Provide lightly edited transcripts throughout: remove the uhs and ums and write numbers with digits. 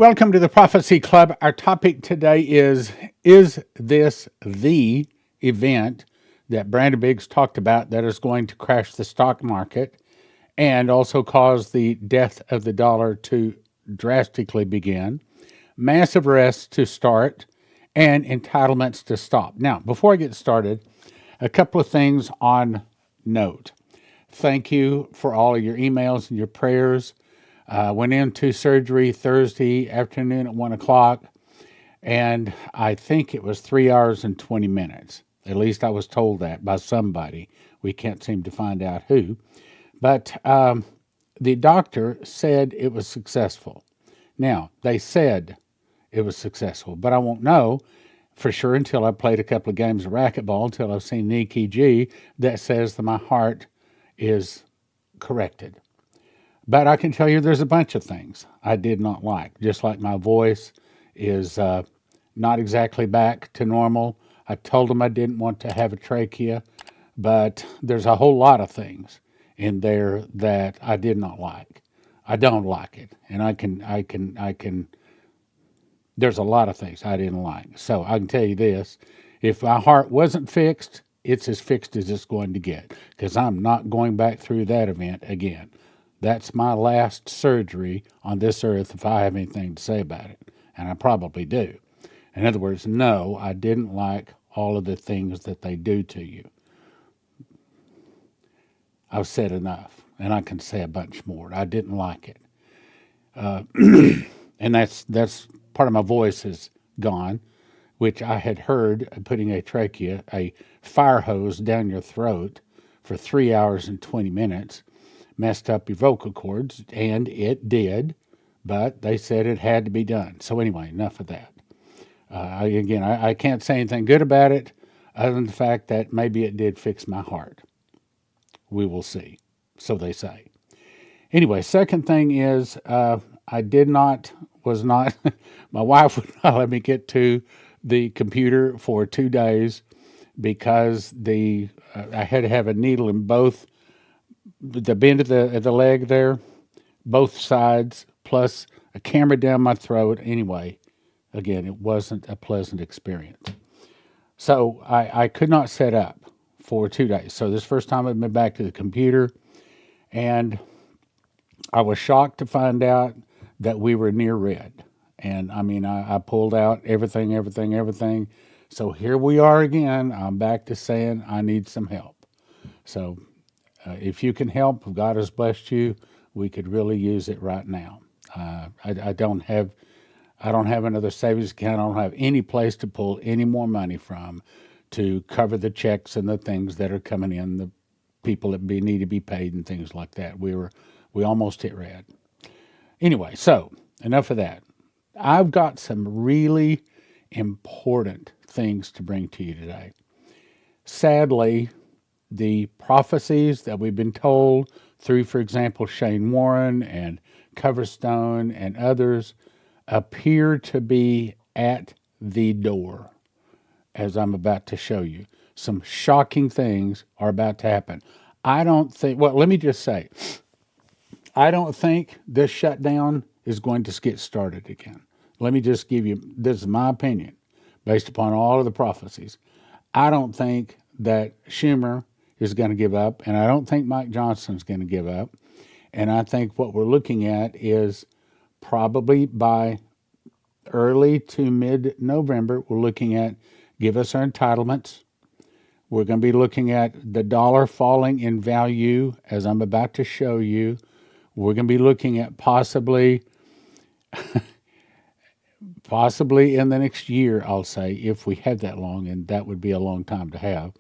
Welcome to the Prophecy Club. Our topic today is this the event that Brandon Biggs talked about that is going to crash the stock market and also cause the death of the dollar to drastically begin, massive arrests to start, and entitlements to stop? Now, before I get started, a couple of things on note. Thank you for all of your emails and your prayers. Went into surgery Thursday afternoon at 1 o'clock, and I think it was 3 hours and 20 minutes. At least I was told that by somebody. We can't seem to find out who. But the doctor said it was successful. Now, they said it was successful, but I won't know for sure until I played a couple of games of racquetball, until I've seen an EKG that says that my heart is corrected. But I can tell you there's a bunch of things I did not like, just like my voice is not exactly back to normal. I told them I didn't want to have a trachea, but there's a whole lot of things in there that I did not like. I don't like it, and I can. There's a lot of things I didn't like. So I can tell you this: if my heart wasn't fixed, it's as fixed as it's going to get, because I'm not going back through that event again. That's my last surgery on this earth if I have anything to say about it, and I probably do. In other words, no, I didn't like all of the things that they do to you. I've said enough, and I can say a bunch more. I didn't like it, and that's part of my voice is gone, which I had heard putting a trachea, a fire hose down your throat for 3 hours and 20 minutes messed up your vocal cords, and it did, but they said it had to be done. So anyway, enough of that. I can't say anything good about it other than the fact that maybe it did fix my heart. We will see. So they say. Anyway, second thing is was not, my wife would not let me get to the computer for 2 days because I had to have a needle in both the bend of the leg there, both sides, plus a camera down my throat. Anyway, again, it wasn't a pleasant experience. So I could not set up for 2 days. So this first time I've been back to the computer, and I was shocked to find out that we were near red. And I mean, I pulled out everything. So here we are again. I'm back to saying I need some help. So if you can help, if God has blessed you, we could really use it right now. I don't have another savings account. I don't have any place to pull any more money from to cover the checks and the things that are coming in, the people that need to be paid and things like that. We almost hit red. Anyway, so enough of that. I've got some really important things to bring to you today. Sadly, the prophecies that we've been told through, for example, Shane Warren and Coverstone and others appear to be at the door, as I'm about to show you. Some shocking things are about to happen. Let me just say, I don't think this shutdown is going to get started again. Let me just give you, this is my opinion, based upon all of the prophecies. I don't think that Schumer is going to give up, and I don't think Mike Johnson's going to give up. And I think what we're looking at is probably by early to mid-November, we're looking at give us our entitlements. We're going to be looking at the dollar falling in value, as I'm about to show you. We're going to be looking at possibly in the next year, I'll say, if we have that long, and that would be a long time to have,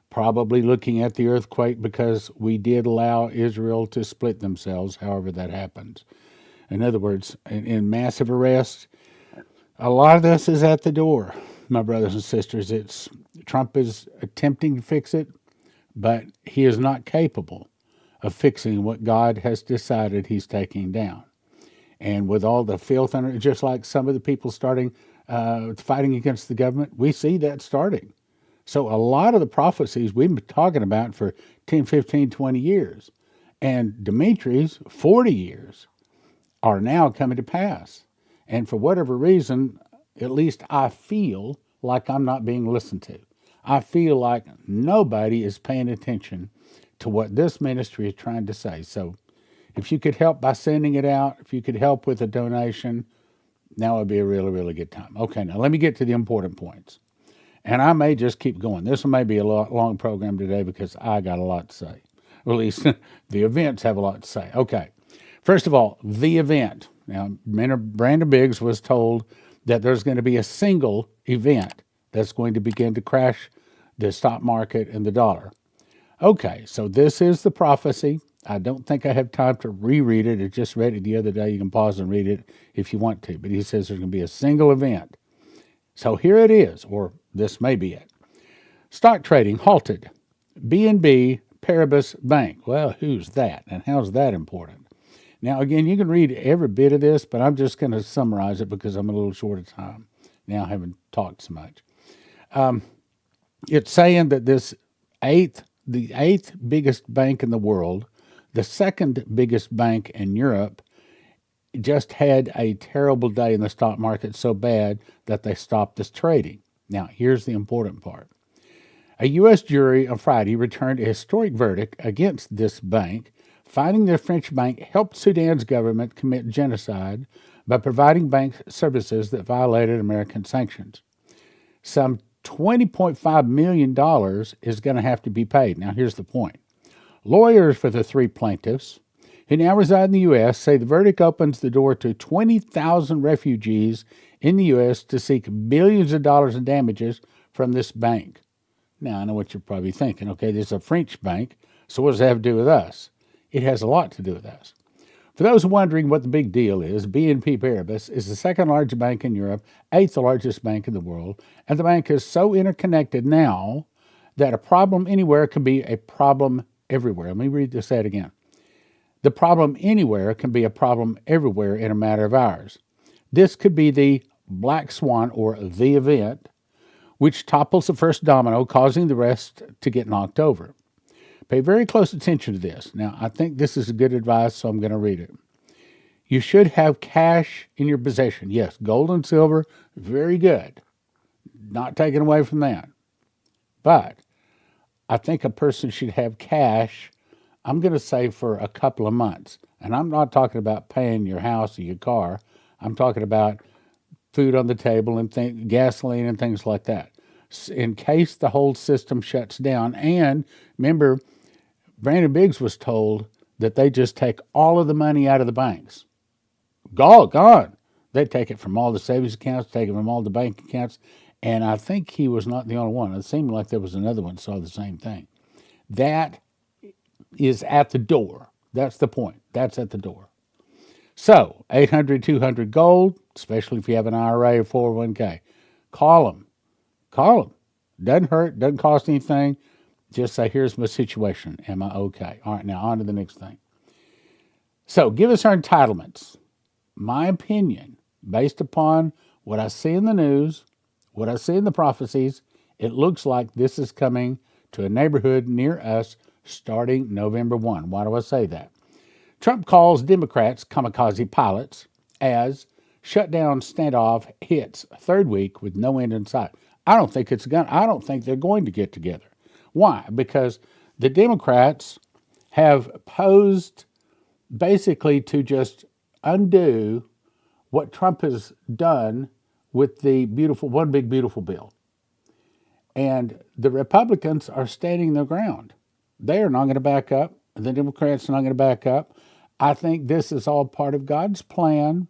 probably looking at the earthquake, because we did allow Israel to split themselves, however that happens. In other words, in massive arrests, a lot of this is at the door, my brothers and sisters. Trump is attempting to fix it, but he is not capable of fixing what God has decided he's taking down. And with all the filth under it, just like some of the people starting fighting against the government, we see that starting. So a lot of the prophecies we've been talking about for 10, 15, 20 years, and Dimitri's 40 years, are now coming to pass. And for whatever reason, at least I feel like I'm not being listened to. I feel like nobody is paying attention to what this ministry is trying to say. So if you could help by sending it out, if you could help with a donation, now would be a really, really good time. Okay, now let me get to the important points. And I may just keep going. This may be a long program today because I got a lot to say. Or at least the events have a lot to say. Okay. First of all, the event. Now, Brandon Biggs was told that there's going to be a single event that's going to begin to crash the stock market and the dollar. Okay, so this is the prophecy. I don't think I have time to reread it. I just read it the other day. You can pause and read it if you want to. But he says there's going to be a single event. So here it is, or this may be it. Stock trading halted. BNP Paribas Bank. Well, who's that? And how's that important? Now, again, you can read every bit of this, but I'm just going to summarize it because I'm a little short of time. Now I haven't talked so much. It's saying that the eighth biggest bank in the world, the second biggest bank in Europe, just had a terrible day in the stock market so bad that they stopped this trading. Now, here's the important part. A U.S. jury on Friday returned a historic verdict against this bank, finding the French bank helped Sudan's government commit genocide by providing bank services that violated American sanctions. Some $20.5 million is going to have to be paid. Now, here's the point. Lawyers for the three plaintiffs, who now reside in the U.S., say the verdict opens the door to 20,000 refugees in the U.S. to seek billions of dollars in damages from this bank. Now, I know what you're probably thinking. Okay, this is a French bank, so what does that have to do with us? It has a lot to do with us. For those wondering what the big deal is, BNP Paribas is the second largest bank in Europe, eighth largest bank in the world, and the bank is so interconnected now that a problem anywhere can be a problem everywhere. Let me read this out again. The problem anywhere can be a problem everywhere in a matter of hours. This could be the Black Swan or the event, which topples the first domino, causing the rest to get knocked over. Pay very close attention to this. Now, I think this is good advice, so I'm going to read it. You should have cash in your possession. Yes, gold and silver, very good. Not taken away from that. But I think a person should have cash, I'm going to say, for a couple of months. And I'm not talking about paying your house or your car. I'm talking about food on the table and gasoline and things like that, in case the whole system shuts down. And remember, Brandon Biggs was told that they just take all of the money out of the banks. Gone. They take it from all the savings accounts, take it from all the bank accounts. And I think he was not the only one. It seemed like there was another one that saw the same thing. That is at the door. That's the point. That's at the door. So, 800-200 gold, especially if you have an IRA or 401k. Call them. Call them. Doesn't hurt, doesn't cost anything. Just say, here's my situation. Am I okay? All right, now on to the next thing. So, give us our entitlements. My opinion, based upon what I see in the news, what I see in the prophecies, it looks like this is coming to a neighborhood near us starting November 1. Why do I say that? Trump calls Democrats kamikaze pilots as shutdown standoff hits third week with no end in sight. I don't think they're going to get together. Why? Because the Democrats have posed basically to just undo what Trump has done with the One Big Beautiful bill. And the Republicans are standing their ground. They are not going to back up. The Democrats are not going to back up. I think this is all part of God's plan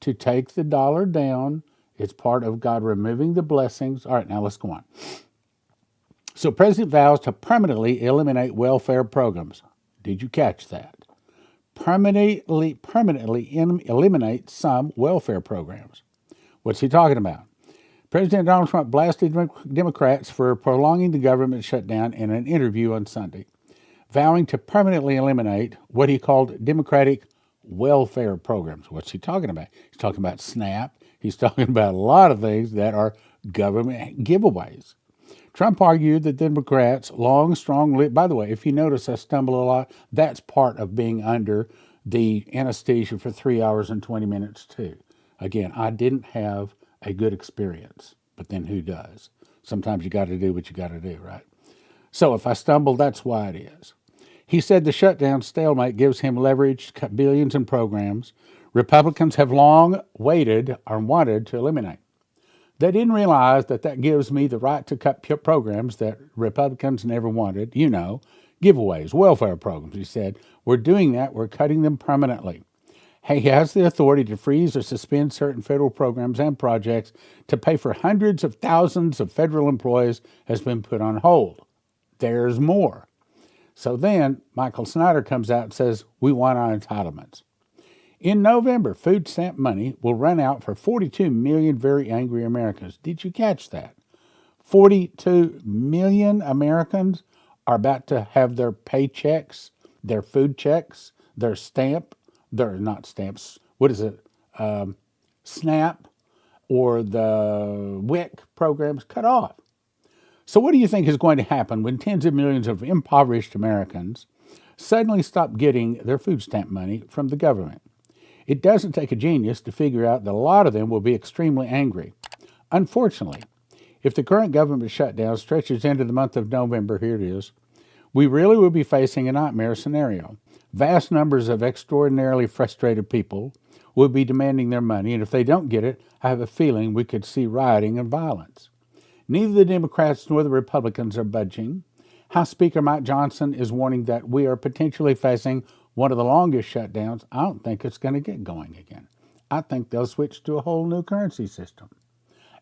to take the dollar down. It's part of God removing the blessings. All right, now let's go on. So President vows to permanently eliminate welfare programs. Did you catch that? Permanently eliminate some welfare programs. What's he talking about? President Donald Trump blasted Democrats for prolonging the government shutdown in an interview on Sunday, vowing to permanently eliminate what he called Democratic welfare programs. What's he talking about? He's talking about SNAP. He's talking about a lot of things that are government giveaways. Trump argued that Democrats' by the way, if you notice I stumble a lot, that's part of being under the anesthesia for 3 hours and 20 minutes too. Again, I didn't have a good experience, but then who does? Sometimes you got to do what you got to do, right? So if I stumble, that's why it is. He said the shutdown stalemate gives him leverage to cut billions in programs Republicans have long waited or wanted to eliminate. They didn't realize that that gives me the right to cut programs that Republicans never wanted, giveaways, welfare programs. He said, we're doing that, we're cutting them permanently. He has the authority to freeze or suspend certain federal programs and projects to pay for hundreds of thousands of federal employees has been put on hold. There's more. So then Michael Snyder comes out and says, we want our entitlements. In November, food stamp money will run out for 42 million very angry Americans. Did you catch that? 42 million Americans are about to have their paychecks, their food checks, their stamp, their not stamps, what is it? SNAP or the WIC programs cut off. So, what do you think is going to happen when tens of millions of impoverished Americans suddenly stop getting their food stamp money from the government? It doesn't take a genius to figure out that a lot of them will be extremely angry. Unfortunately, if the current government shutdown stretches into the month of November, here it is, we really will be facing a nightmare scenario. Vast numbers of extraordinarily frustrated people will be demanding their money, and if they don't get it, I have a feeling we could see rioting and violence. Neither the Democrats nor the Republicans are budging. House Speaker Mike Johnson is warning that we are potentially facing one of the longest shutdowns. I don't think it's going to get going again. I think they'll switch to a whole new currency system.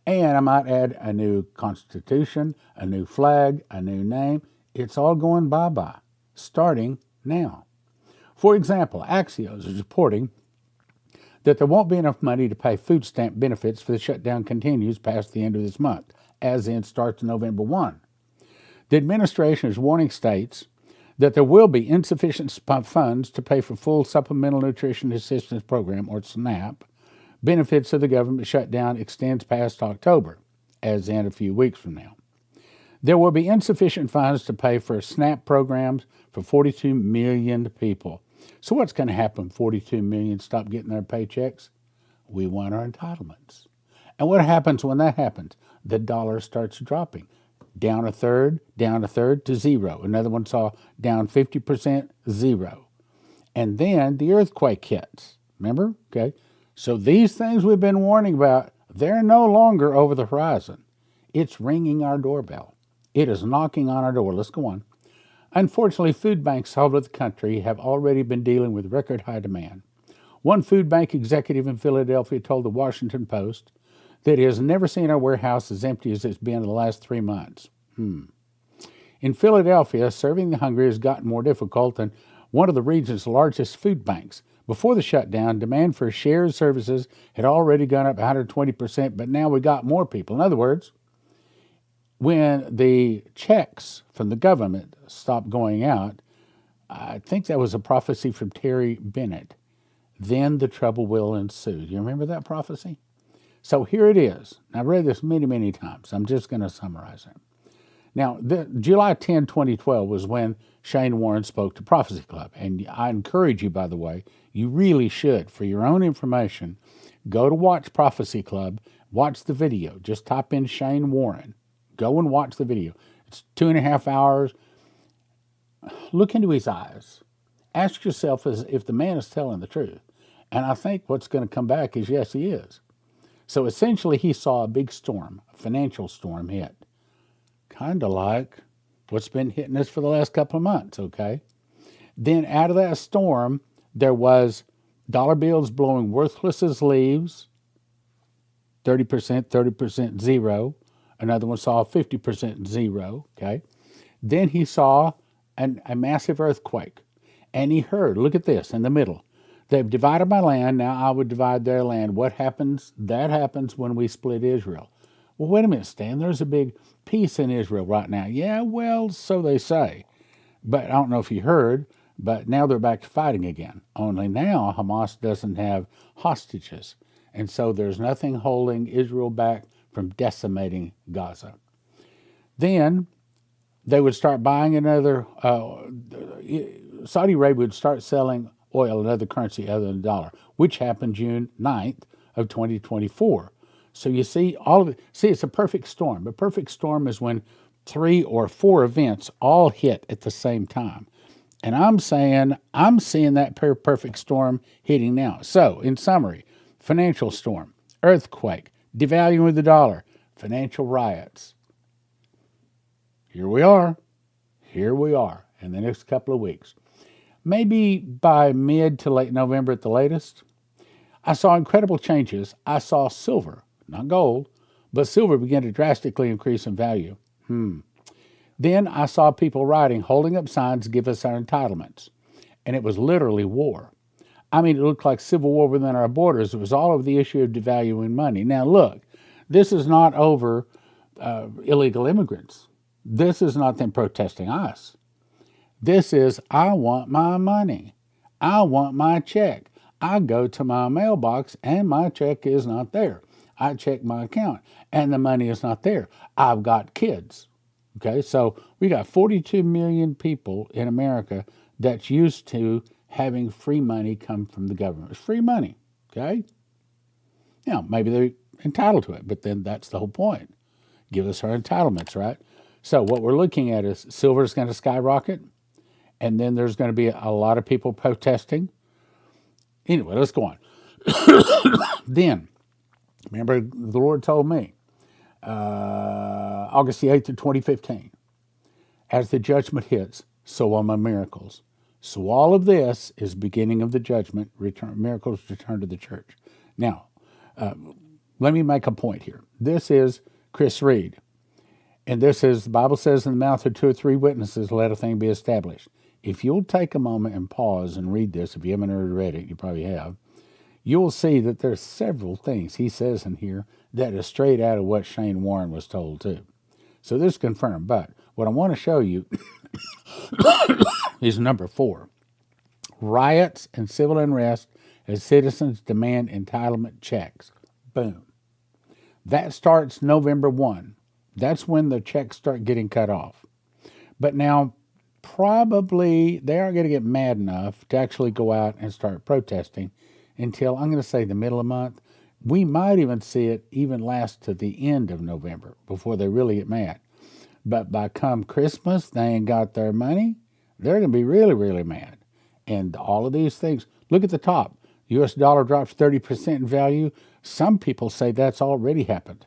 And I might add a new constitution, a new flag, a new name. It's all going bye-bye, starting now. For example, Axios is reporting that there won't be enough money to pay food stamp benefits if the shutdown continues past the end of this month, as in starts November 1. The administration is warning states that there will be insufficient funds to pay for full Supplemental Nutrition Assistance Program, or SNAP. Benefits of the government shutdown extends past October, as in a few weeks from now. There will be insufficient funds to pay for SNAP programs for 42 million people. So what's going to happen when 42 million stop getting their paychecks? We want our entitlements. And what happens when that happens? The dollar starts dropping. Down a third to zero. Another one saw down 50%, zero. And then the earthquake hits. Remember? Okay. So these things we've been warning about, they're no longer over the horizon. It's ringing our doorbell. It is knocking on our door. Let's go on. Unfortunately, food banks all over the country have already been dealing with record high demand. One food bank executive in Philadelphia told the Washington Post that he has never seen our warehouse as empty as it's been in the last 3 months. In Philadelphia, serving the hungry has gotten more difficult than one of the region's largest food banks. Before the shutdown, demand for shared services had already gone up 120%, but now we got more people. In other words, when the checks from the government stopped going out, I think that was a prophecy from Terry Bennett, then the trouble will ensue. Do you remember that prophecy? So here it is. I've read this many, many times. I'm just going to summarize it. Now, July 10, 2012 was when Shane Warren spoke to Prophecy Club. And I encourage you, by the way, you really should, for your own information, go to Watch Prophecy Club, watch the video. Just type in Shane Warren. Go and watch the video. It's 2.5 hours. Look into his eyes. Ask yourself if the man is telling the truth. And I think what's going to come back is yes, he is. So essentially, he saw a big storm, a financial storm hit. Kind of like what's been hitting us for the last couple of months, okay? Then out of that storm, there was dollar bills blowing worthless as leaves, 30%, zero. Another one saw 50% zero, okay? Then he saw a massive earthquake. And he heard, look at this, in the middle. They've divided my land, now I would divide their land. What happens? That happens when we split Israel. Well, wait a minute, Stan, there's a big peace in Israel right now. Yeah, well, so they say. But I don't know if you heard, but now they're back to fighting again. Only now Hamas doesn't have hostages. And so there's nothing holding Israel back from decimating Gaza. Then they would start buying another, Saudi Arabia would start selling oil, another currency other than the dollar, which happened June 9th of 2024. So you see all of it. See, it's a perfect storm. A perfect storm is when 3 or 4 events all hit at the same time. And I'm seeing that perfect storm hitting now. So, in summary, financial storm, earthquake, devaluing of the dollar, financial riots. Here we are. Here we are in the next couple of weeks. Maybe by mid to late November at the latest, I saw incredible changes. I saw silver, not gold, but silver begin to drastically increase in value. Then I saw people writing, holding up signs, give us our entitlements. And it was literally war. I mean, it looked like civil war within our borders. It was all over the issue of devaluing money. Now, look, this is not over illegal immigrants. This is not them protesting us. This is, I want my money. I want my check. I go to my mailbox and my check is not there. I check my account and the money is not there. I've got kids. Okay, so we got 42 million people in America that's used to having free money come from the government. It's free money, okay? Now, maybe they're entitled to it, but then that's the whole point. Give us our entitlements, right? So what we're looking at is silver is going to skyrocket, and then there's going to be a lot of people protesting. Anyway, let's go on. Then, remember, the Lord told me, August the 8th of 2015, as the judgment hits, so are my miracles. So all of this is beginning of the judgment, miracles return to the church. Now, let me make a point here. This is Chris Reed. And this is, the Bible says, in the mouth of 2 or 3 witnesses, let a thing be established. If you'll take a moment and pause and read this, if you haven't already read it, you probably have, you'll see that there's several things he says in here that is straight out of what Shane Warren was told too. So this is confirmed. But what I want to show you is number 4. Riots and civil unrest as citizens demand entitlement checks. Boom. That starts November 1. That's when the checks start getting cut off. But now, probably they aren't going to get mad enough to actually go out and start protesting until, I'm going to say, the middle of the month. We might even see it even last to the end of November before they really get mad. But by come Christmas, they ain't got their money. They're going to be really, really mad. And all of these things, look at the top. U.S. dollar drops 30% in value. Some people say that's already happened.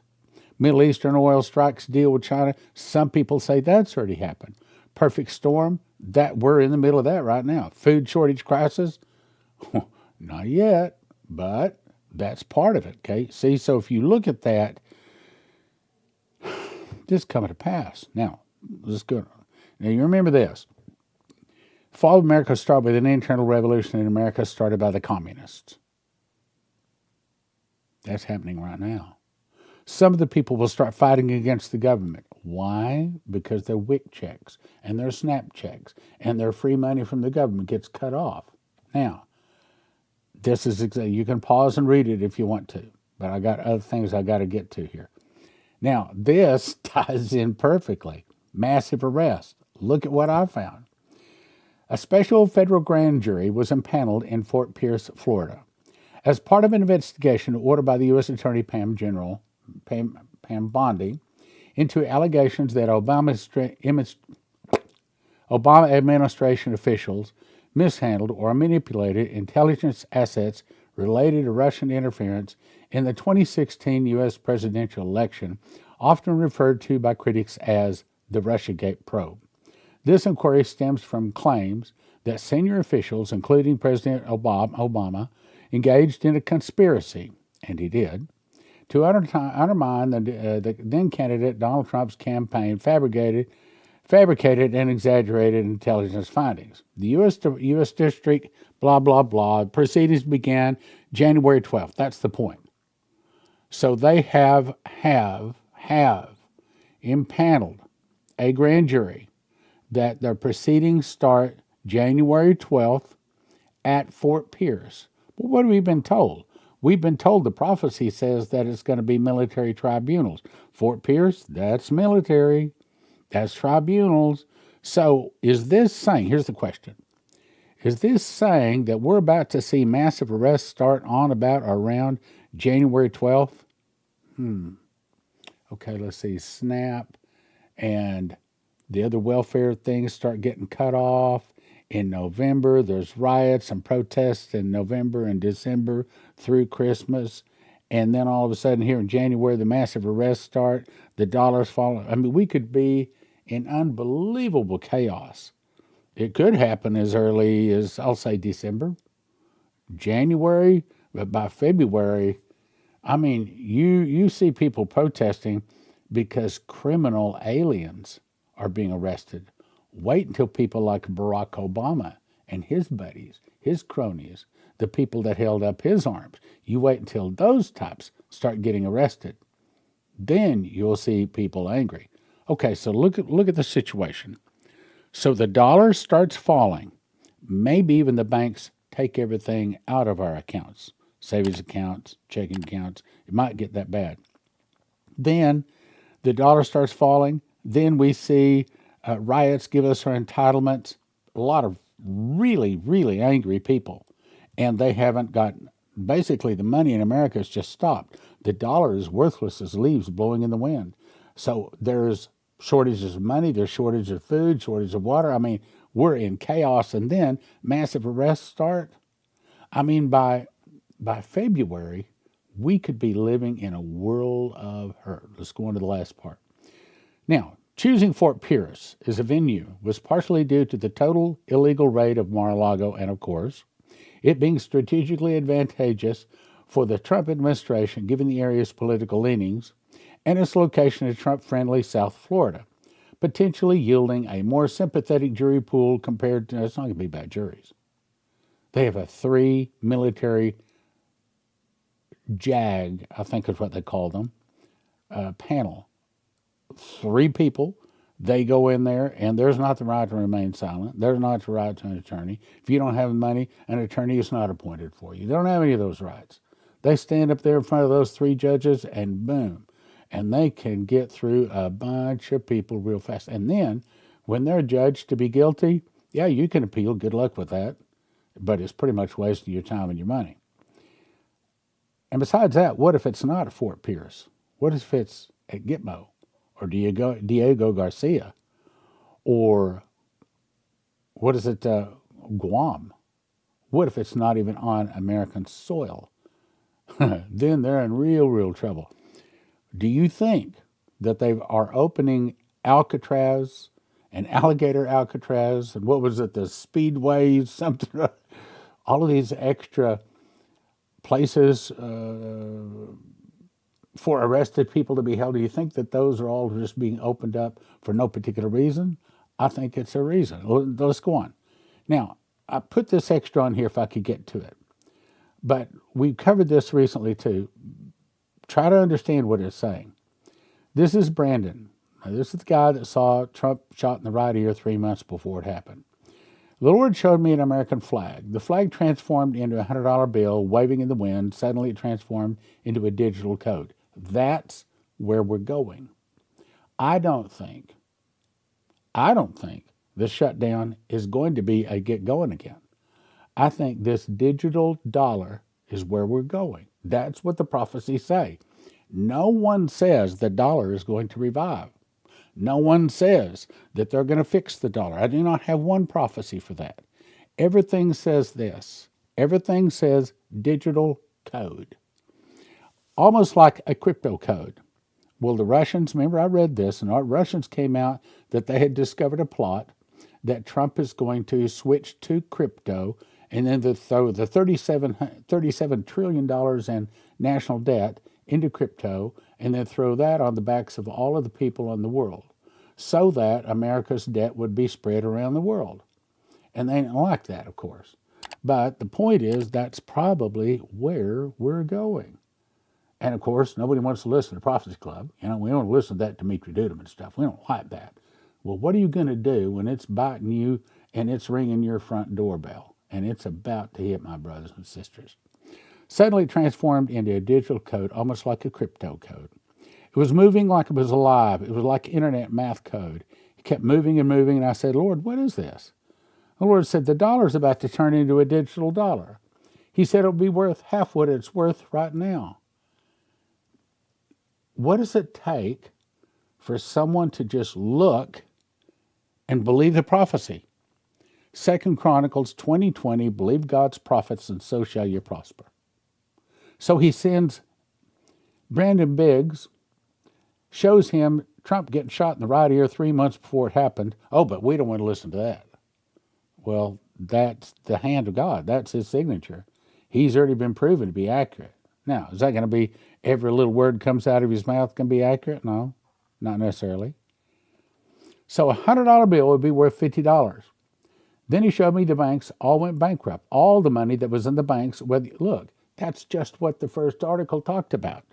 Middle Eastern oil strikes deal with China. Some people say that's already happened. Perfect storm, that we're in the middle of that right now. Food shortage crisis, not yet, but that's part of it, okay? See, so if you look at that, this is coming to pass. Now, let's go. Now, you remember this. Fall of America started with an internal revolution in America started by the communists. That's happening right now. Some of the people will start fighting against the government. Why? Because their WIC checks and their SNAP checks and their free money from the government gets cut off. Now, this is you can pause and read it if you want to, but I got other things I got to get to here. Now, this ties in perfectly. Massive arrest. Look at what I found. A special federal grand jury was impaneled in Fort Pierce, Florida, as part of an investigation ordered by the U.S. Attorney Pam Bondi into allegations that Obama administration officials mishandled or manipulated intelligence assets related to Russian interference in the 2016 U.S. presidential election, often referred to by critics as the Russiagate probe. This inquiry stems from claims that senior officials, including President Obama, engaged in a conspiracy, and he did, to undermine the then candidate Donald Trump's campaign, fabricated and exaggerated intelligence findings. The U.S. District, blah, blah, blah, proceedings began January 12th. That's the point. So they have impaneled a grand jury that their proceedings start January 12th at Fort Pierce. Well, what have we been told? We've been told the prophecy says that it's going to be military tribunals. Fort Pierce, that's military. That's tribunals. So is this saying, here's the question, is this saying that we're about to see massive arrests start on, about, or around January 12th, okay, let's see, SNAP and the other welfare things start getting cut off. In November, there's riots and protests in November and December through Christmas. And then all of a sudden, here in January, the massive arrests start, the dollar's falling. I mean, we could be in unbelievable chaos. It could happen as early as, I'll say, December, January, but by February, I mean, you see people protesting because criminal aliens are being arrested. Wait until people like Barack Obama and his buddies, his cronies, the people that held up his arms. You wait until those types start getting arrested. Then you'll see people angry. Okay, so look at the situation. So the dollar starts falling. Maybe even the banks take everything out of our accounts, savings accounts, checking accounts. It might get that bad. Then the dollar starts falling. Then we see riots give us our entitlements. A lot of really, really angry people. And they haven't gotten, basically, the money in America has just stopped. The dollar is worthless as leaves blowing in the wind. So there's shortages of money, there's shortage of food, shortage of water. I mean, we're in chaos. And then massive arrests start. I mean, by February, we could be living in a world of hurt. Let's go on to the last part. Now, choosing Fort Pierce as a venue was partially due to the total illegal raid of Mar-a-Lago and, of course, it being strategically advantageous for the Trump administration given the area's political leanings and its location in Trump-friendly South Florida, potentially yielding a more sympathetic jury pool compared to, it's not going to be bad juries. They have a 3 military JAG, I think is what they call them, panel. 3 people. They go in there, and there's not the right to remain silent. There's not the right to an attorney. If you don't have money, an attorney is not appointed for you. They don't have any of those rights. They stand up there in front of those 3 judges, and boom. And they can get through a bunch of people real fast. And then, when they're judged to be guilty, yeah, you can appeal. Good luck with that. But it's pretty much wasting your time and your money. And besides that, what if it's not at Fort Pierce? What if it's at Gitmo or Diego Garcia? Or what is it, Guam? What if it's not even on American soil? Then they're in real, real trouble. Do you think that they are opening Alcatraz and Alligator Alcatraz and what was it, the Speedways, something, all of these extra places for arrested people to be held? Do you think that those are all just being opened up for no particular reason? I think it's a reason. Let's go on. Now, I put this extra on here if I could get to it. But we covered this recently too. Try to understand what it's saying. This is Brandon. Now, this is the guy that saw Trump shot in the right ear 3 months before it happened. The Lord showed me an American flag. The flag transformed into a $100 bill waving in the wind. Suddenly it transformed into a digital code. That's where we're going. I don't think the shutdown is going to be a get going again. I think this digital dollar is where we're going. That's what the prophecies say. No one says the dollar is going to revive. No one says that they're going to fix the dollar. I do not have one prophecy for that. Everything says this. Everything says digital code. Almost like a crypto code. Well, the Russians, remember I read this, and our Russians came out that they had discovered a plot that Trump is going to switch to crypto and then throw the $37 trillion in national debt into crypto and then throw that on the backs of all of the people in the world so that America's debt would be spread around the world. And they didn't like that, of course. But the point is that's probably where we're going. And of course, nobody wants to listen to Prophecy Club. You know, we don't listen to that Dimitri Duduman stuff. We don't like that. Well, what are you going to do when it's biting you and it's ringing your front doorbell and it's about to hit, my brothers and sisters? Suddenly transformed into a digital code, almost like a crypto code. It was moving like it was alive. It was like internet math code. It kept moving and moving, and I said, Lord, what is this? The Lord said, the dollar's about to turn into a digital dollar. He said it'll be worth half what it's worth right now. What does it take for someone to just look and believe the prophecy? Second Chronicles 20:20, believe God's prophets and so shall you prosper. So he sends Brandon Biggs, shows him Trump getting shot in the right ear 3 months before it happened. Oh, but we don't want to listen to that. Well, that's the hand of God. That's his signature. He's already been proven to be accurate. Now, is that going to be every little word comes out of his mouth can be accurate? No, not necessarily. So $100 bill would be worth $50. Then he showed me the banks all went bankrupt. All the money that was in the banks, look, that's just what the first article talked about.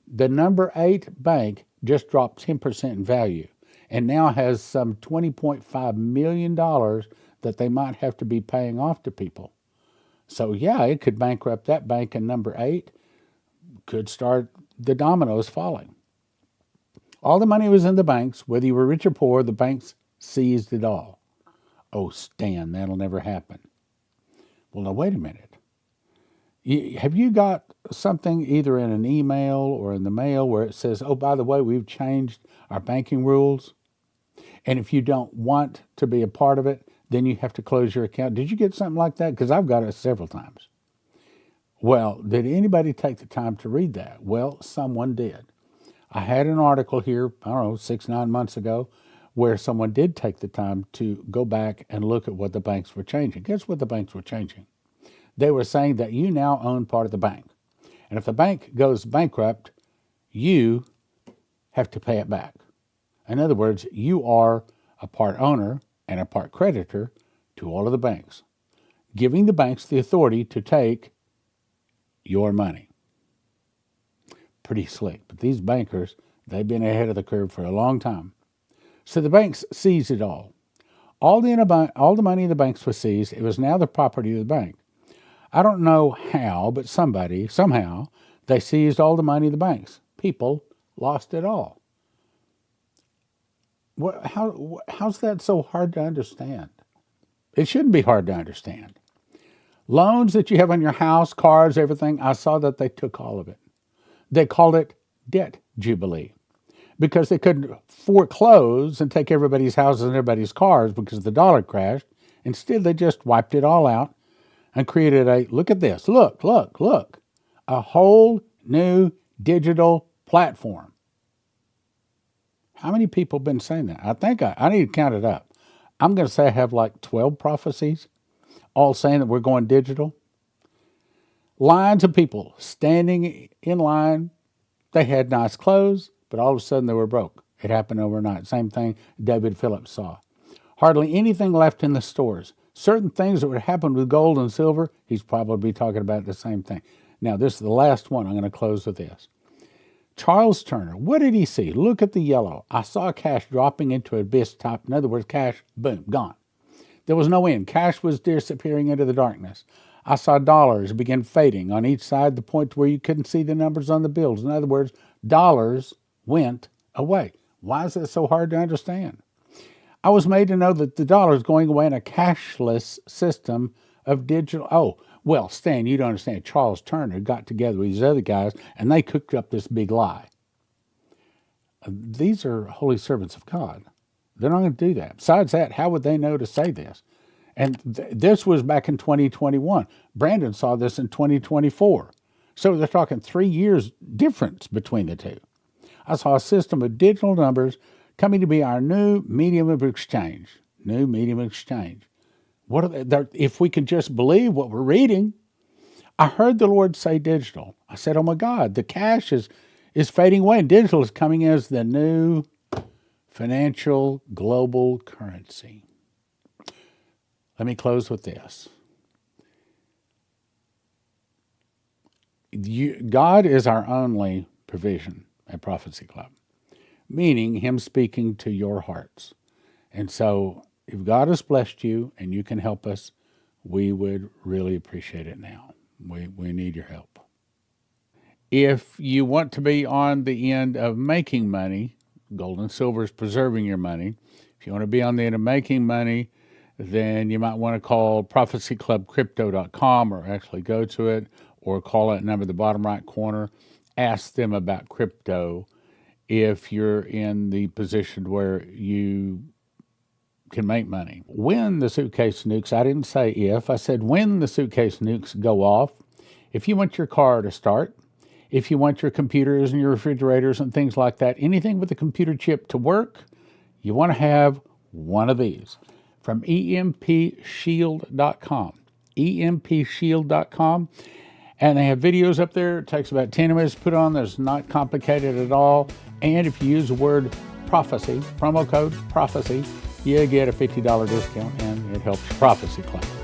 The number 8 bank just dropped 10% in value and now has some $20.5 million that they might have to be paying off to people. So yeah, it could bankrupt that bank, and number 8 could start the dominoes falling. All the money was in the banks. Whether you were rich or poor, the banks seized it all. Oh, Stan, that'll never happen. Well, now, wait a minute. Have you got something either in an email or in the mail where it says, oh, by the way, we've changed our banking rules, and if you don't want to be a part of it, then you have to close your account? Did you get something like that? Because I've got it several times. Well, did anybody take the time to read that? Well, someone did. I had an article here, I don't know, 6-9 months ago, where someone did take the time to go back and look at what the banks were changing. Guess what the banks were changing? They were saying that you now own part of the bank. And if the bank goes bankrupt, you have to pay it back. In other words, you are a part owner and a part creditor to all of the banks, giving the banks the authority to take your money. Pretty slick. But these bankers, they've been ahead of the curve for a long time. So the banks seized it all. All the money in the banks was seized. It was now the property of the bank. I don't know how, but somehow, they seized all the money in the banks. People lost it all. How's that so hard to understand? It shouldn't be hard to understand. Loans that you have on your house, cars, everything, I saw that they took all of it. They called it debt jubilee because they couldn't foreclose and take everybody's houses and everybody's cars because the dollar crashed. Instead, they just wiped it all out and created look at this, look, a whole new digital platform. How many people have been saying that? I think I need to count it up. I'm going to say I have like 12 prophecies, all saying that we're going digital. Lines of people standing in line. They had nice clothes, but all of a sudden they were broke. It happened overnight. Same thing David Phillips saw. Hardly anything left in the stores. Certain things that would happen with gold and silver, he's probably talking about the same thing. Now, this is the last one. I'm going to close with this. Charles Turner, what did he see? Look at the yellow. I saw cash dropping into an abyss top. In other words, cash, boom, gone. There was no end. Cash was disappearing into the darkness. I saw dollars begin fading on each side, the point where you couldn't see the numbers on the bills. In other words, dollars went away. Why is that so hard to understand? I was made to know that the dollar is going away in a cashless system of digital. Oh, well, Stan, you don't understand. Charles Turner got together with these other guys, and they cooked up this big lie. These are holy servants of God. They're not going to do that. Besides that, how would they know to say this? And this was back in 2021. Brandon saw this in 2024. So they're talking 3 years difference between the two. I saw a system of digital numbers coming to be our new medium of exchange. New medium of exchange. What are they? If we can just believe what we're reading. I heard the Lord say digital. I said, oh my God, the cash is fading away, and digital is coming as the new financial global currency. Let me close with this. God is our only provision at Prophecy Club, meaning Him speaking to your hearts. And so if God has blessed you and you can help us, we would really appreciate it now. We need your help. If you want to be on the end of making money, gold and silver is preserving your money. If you want to be on the end of making money, then you might want to call prophecyclubcrypto.com or actually go to it or call that number at the bottom right corner, ask them about crypto if you're in the position where you can make money. When the suitcase nukes, I didn't say if, I said when the suitcase nukes go off, if you want your car to start, if you want your computers and your refrigerators and things like that, anything with a computer chip to work, you want to have one of these from empshield.com. empshield.com. And they have videos up there. It takes about 10 minutes to put on. It's not complicated at all. And if you use the word prophecy, promo code prophecy, you get a $50 discount and it helps your prophecy claim.